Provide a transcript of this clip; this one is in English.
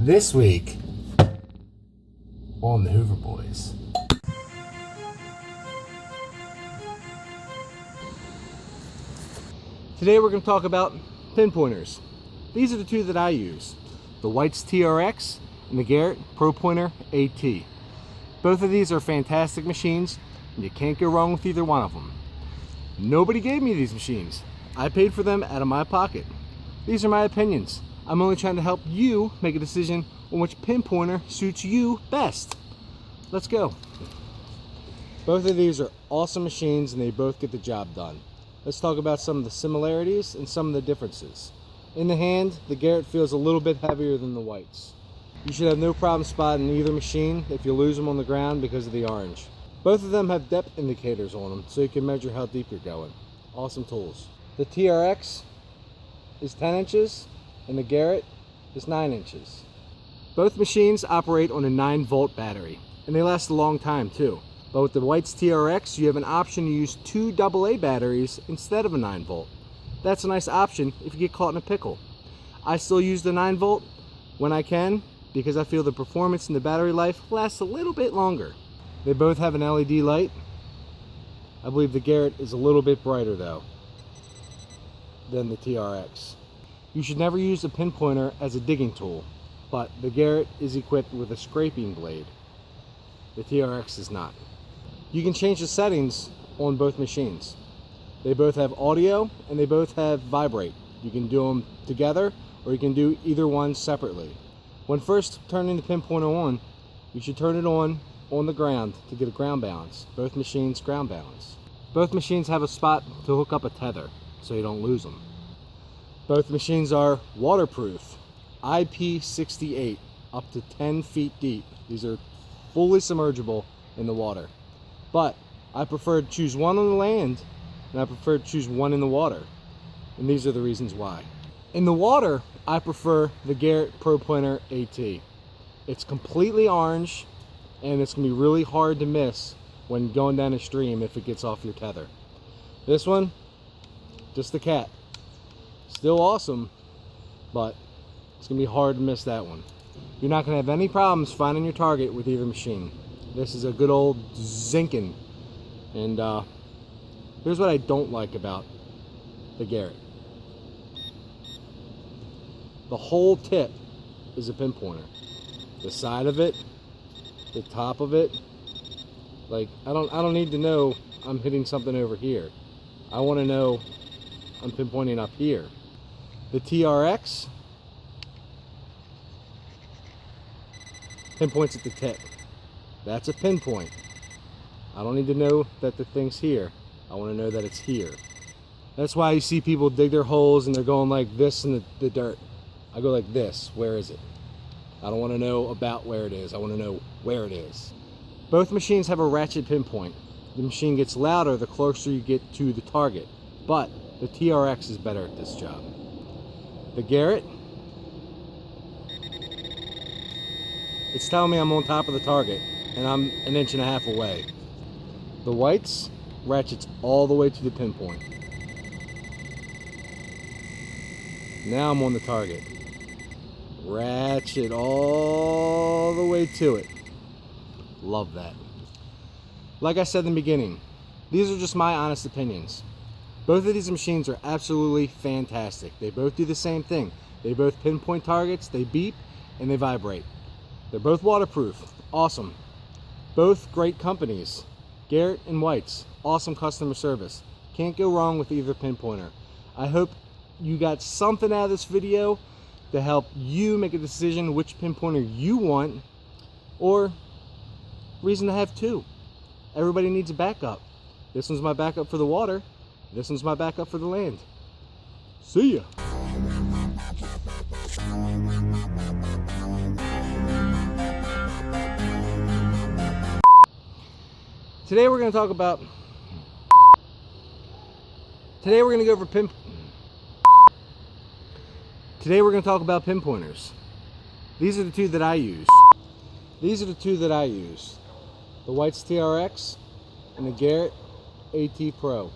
This week on the Hoover Boys. Today we're going to talk about pinpointers. These are the two that I use. The White's TRX and the Garrett Propointer AT. Both of these are fantastic machines and you can't go wrong with either one of them. Nobody gave me these machines. I paid for them out of my pocket. These are my opinions. I'm only trying to help you make a decision on which pinpointer suits you best. Let's go. Both of these are awesome machines and they both get the job done. Let's talk about some of the similarities and some of the differences. In the hand, the Garrett feels a little bit heavier than the Whites. You should have no problem spotting either machine if you lose them on the ground because of the orange. Both of them have depth indicators on them so you can measure how deep you're going. Awesome tools. The TRX is 10 inches and the Garrett is 9 inches. Both machines operate on a 9-volt battery and they last a long time too. But with the White's TRX, you have an option to use 2 AA batteries instead of a 9-volt. That's a nice option if you get caught in a pickle. I still use the 9-volt when I can because I feel the performance and the battery life lasts a little bit longer. They both have an LED light. I believe the Garrett is a little bit brighter though than the TRX. You should never use a pinpointer as a digging tool, but the Garrett is equipped with a scraping blade. The TRX is not. You can change the settings on both machines. They both have audio and they both have vibrate. You can do them together or you can do either one separately. When first turning the pinpointer on, you should turn it on the ground to get a ground balance. Both machines ground balance. Both machines have a spot to hook up a tether so you don't lose them. Both machines are waterproof, IP68, up to 10 feet deep. These are fully submergible in the water. But I prefer to choose one on the land and I prefer to choose one in the water. And these are the reasons why. In the water, I prefer the Garrett Propointer AT. It's completely orange and it's going to be really hard to miss when going down a stream if it gets off your tether. This one, just the cat. Still awesome, but it's going to be hard to miss that one. You're not going to have any problems finding your target with either machine. This is a good old zinking. And here's what I don't like about the Garrett. The whole tip is a pinpointer. The side of it, the top of it, like I don't need to know I'm hitting something over here. I want to know I'm pinpointing up here. The TRX pinpoints at the tip. That's a pinpoint. I don't need to know that the thing's here. I want to know that it's here. That's why you see people dig their holes and they're going like this in the dirt. I go like this. Where is it? I don't want to know about where it is. I want to know where it is. Both machines have a ratchet pinpoint. The machine gets louder the closer you get to the target, but the TRX is better at this job. The Garrett, it's telling me I'm on top of the target and I'm 1.5 inches away. The White's ratchets all the way to the pinpoint. Now I'm on the target. Ratchet all the way to it. Love that. Like I said in the beginning, these are just my honest opinions. Both of these machines are absolutely fantastic. They both do the same thing. They both pinpoint targets, they beep, and they vibrate. They're both waterproof. Awesome. Both great companies. Garrett and White's. Awesome customer service. Can't go wrong with either pinpointer. I hope you got something out of this video to help you make a decision which pinpointer you want, or reason to have two. Everybody needs a backup. This one's my backup for the water. This one's my backup for the land. See ya. Today we're going to talk about. Today we're going to go over Today we're going to talk about pinpointers. These are the two that I use. The White's TRX and the Garrett AT Pro.